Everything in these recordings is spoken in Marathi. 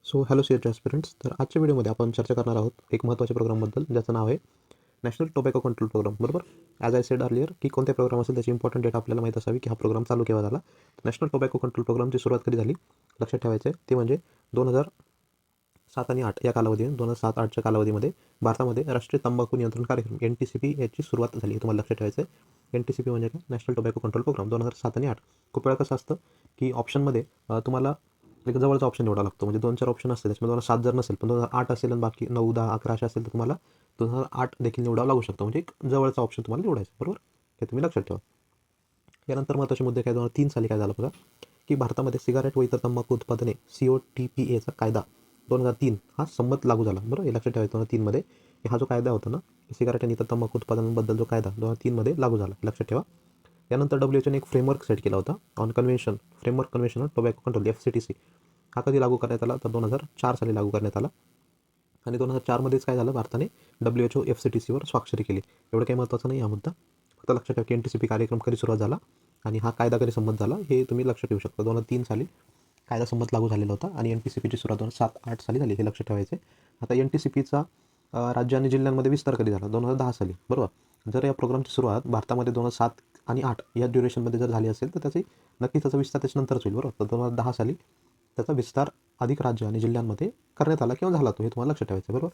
So hello C H aspirants. तर आजच्या व्हिडिओमध्ये आपण चर्चा करणार आहोत एक महत्त्वाच्या प्रोग्रामबद्दल, ज्याचं नाव आहे नॅशनल टोबॅको कंट्रोल प्रोग्राम. बरोबर. ॲज आय सेड अर्लियर की कोणते प्रोग्राम असेल त्याची इम्पॉर्टंट डेट आपल्याला माहीत असावी की हा प्रोग्राम चालू केव्हा झाला. नॅशनल टोबॅको कंट्रोल प्रोग्रामची सुरुवात कधी झाली लक्षात ठेवायचं आहे. ते म्हणजे 2007 आणि 8 या कालावधीमध्ये 2007-8च्या कालावधीमध्ये भारतामध्ये राष्ट्रीय तंबाखू नियंत्रण कार्यक्रम NTCP याची सुरुवात झाली. हे तुम्हाला लक्षात ठेवायचं आहे. NTCP म्हणजे काय? नॅशनल टोबॅको कंट्रोल प्रोग्राम 2007 आणि 8. खूप वेळा कसं असतं की ऑप्शनमध्ये तुम्हाला एक जवळचा ऑप्शन निवडावा लागतो. म्हणजे 2-4 ऑप्शन असते, त्याच्यामध्ये तुम्हाला 7 जर नसेल पण 2008 असेल आणि बाकी 9, 10, 11 असे असेल तर तुम्हाला 2008 देखील निवडावं लागू शकतो. म्हणजे एक जवळचा ऑप्शन तुम्हाला निवडायचा. बरोबर. हे तुम्ही लक्षात ठेवा. यानंतर महत्त्वाचे मुद्दे काय 2003 साली काय झालं बघा की भारतामध्ये सिगारेट व इतर तंबाखू उत्पादने COTPAचा कायदा 2003 हा संमत लागू झाला. बरोबर. हे लक्षात ठेवायचं. 2003 मध्ये हा जो कायदा होता ना, सिगारेट आणि इतर तंबाखू उत्पादनांबद्दल जो कायदा 2003 मध्ये लागू झाला. लक्षात ठेवा. यानंतर WHOने एक फ्रेमवर्क सेट केला होता on convention framework convention on tobacco control FCTC. हा कधी लागू करण्यात आला तर 2004 साली लागू करण्यात आला. आणि 2004मध्येच काय झालं, भारताने WHO FCTCवर स्वाक्षरी केली. एवढं काही महत्त्वाचं नाही हा मुद्दा. फक्त लक्षात ठेवा की NTCP कार्यक्रम कधी सुरुवात झाला आणि हा कायदा कधी संमत झाला हे तुम्ही लक्षात ठेवू शकता. 2003 साली कायदा संमत लागू झालेला होता आणि NTCPची सुरुवात 2007-8 साली झाली. हे लक्षात ठेवायचे. आता NTCPचा राज्य आणि जिल्ह्यांमध्ये विस्तार कधी झाला 2010 साली. बरोबर. जर या प्रोग्रामची सुरुवात भारतामध्ये 2007 आणि 8 या ड्युरेशनमध्ये जर झाली असेल तर नक्कीच त्याचा विस्तार त्याच्यानंतरच होईल. बरोबर. तर 2010 साली त्याचा विस्तार अधिक राज्य आणि जिल्ह्यांमध्ये करण्यात आला किंवा झाला तो, हे तुम्हाला लक्षात ठेवायचं. बरोबर.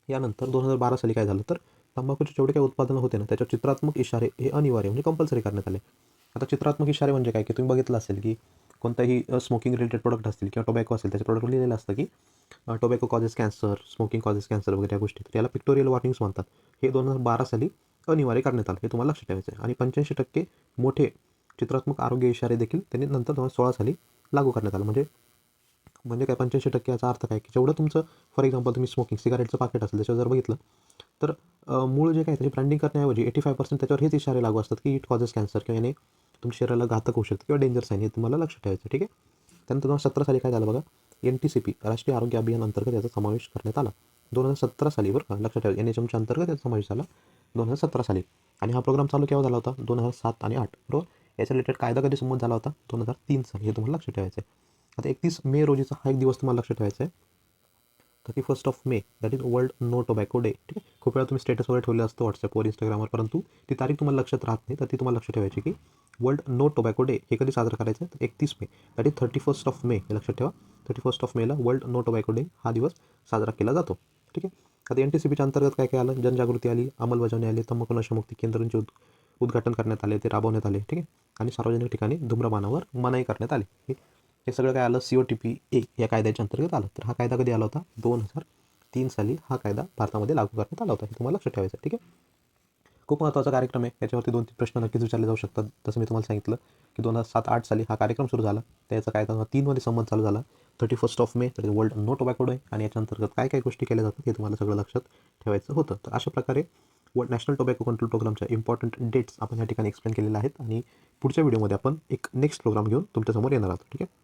यानंतर 2012 साली काय झालं तर तंबाखूचे जेवढे काही उत्पादनं होते ना त्याच्यावर चित्रात्मक इशारे हे अनिवार्य म्हणजे कंपल्सरी करण्यात आले. आता चित्रात्मक इशारे म्हणजे काय की तुम्ही बघितलं असेल की कोणताही स्मोकिंग रिलेटेड प्रोडक्ट असतील किंवा टोबॅको असेल त्याच्या प्रोडक्टवर लिहिलेलं असतं की tobacco causes cancer, smoking causes cancer वगैरे या गोष्टी. तर याला पिक्टोरियल वॉर्निंग्स म्हणतात. हे 2012 साली अनिवार्य करण्यात आलं. हे तुम्हाला लक्षात ठेवायचं आहे. आणि 85% मोठे चित्रात्मक आरोग्य इशारे देखील त्यांनी नंतर 2016 साली लागू करण्यात आलं. म्हणजे म्हणजे काय 85% याचा अर्थ काय की जेवढं तुमचं फॉर एक्झाम्पल तुम्ही स्मोकिंग सिगारेटचं पाकेट असेल त्याच्यावर जर बघितलं तर मूळ जे काय त्याची ब्रँडिंग करण्याऐवजी 85% त्याच्यावर हेच इशारे लागू असतात की इट कॉजेस कॅन्सर किंवा याने तुमच्या शरीराला घातक होऊ शकतं किंवा डेंजरस आहे. हे तुम्हाला लक्षात ठेवायचं. ठीक आहे. त्यानंतर 2017 साली काय झालं बघा, NTCP राष्ट्रीय आरोग्य अभियान अंतर्गत याचा समावेश करण्यात आला. 2017 साली. बरं का, लक्षात ठेवा. NHMच्या अंतर्गत याचा समावेश झाला 2017 साली. आणि हा प्रोग्राम चालू केव्हा झाला होता 2007 आणि 8. बरोबर. याच्या रिलेटेड कायदा कधी संमत झाला होता 2003 साली. हे तुम्हाला लक्षात ठेवायचं आहे. आता 31 मे रोजीचा हा एक दिवस तुम्हाला लक्षात ठेवायचा आहे. 31 May that is world no tobacco day. ठीक आहे. खूप वेळा तुम्ही स्टेटस वगैरे ठेवलं असतं व्हॉट्सअपवर, इंस्टाग्रामवर, परंतु ती तारीख तुम्हाला लक्षात राहत नाही. तर ती तुम्हाला लक्षात ठेवायची की वर्ल्ड नो टोबॅको डे हे कधी साजरं करायचं आहे तर 31 मे दॅट इज 31 मे. हे लक्षात ठेवा. 31 मेला वर्ल्ड नो टोबॅको डे हा दिवस साजरा केला जातो. ठीक आहे. आता NTCPच्या अंतर्गत काय काय आलं, जनजागृती आली, अंमलबजावणी आली, तंबाखू नशामुक्ती केंद्रांचे उद्घाटन करण्यात आले, ते राबवण्यात आले. ठीक आहे. आणि सार्वजनिक ठिकाणी धूम्रपानावर मनाई करण्यात आली. हे सगळं काय आलं COTPA या कायद्याच्या अंतर्गत आलं. तर हा कायदा कधी आला होता 2003 साली हा कायदा भारतामध्ये लागू करण्यात आला होता. हे तुम्हाला लक्षात ठेवायचं. ठीक आहे. खूप महत्त्वाचा कार्यक्रम आहे. याच्यावरती 2-3 प्रश्न नक्कीच विचारले जाऊ शकतात. तसं मी तुम्हाला सांगितलं की 2007-8 साली हा कार्यक्रम सुरू झाला. त्याचा कायदा 2003 मध्ये संमत चालू झाला. 31 मे तर वर्ल्ड नो टोबॅको डे. आणि याच्या अंतर्गत काय काय गोष्टी केल्या जातात हे तुम्हाला सगळं लक्षात ठेवायचं होतं. तर अशा प्रकारे नॅशनल टोबॅको कंट्रोल प्रोग्रामच्या इम्पॉर्टंट डेट्स आपण या ठिकाणी एक्सप्लेन केलेल्या आहेत. आणि पुढच्या व्हिडिओमध्ये आपण एक नेक्स्ट प्रोग्राम घेऊन तुमच्यासमोर येणार आहोत. ठीक आहे.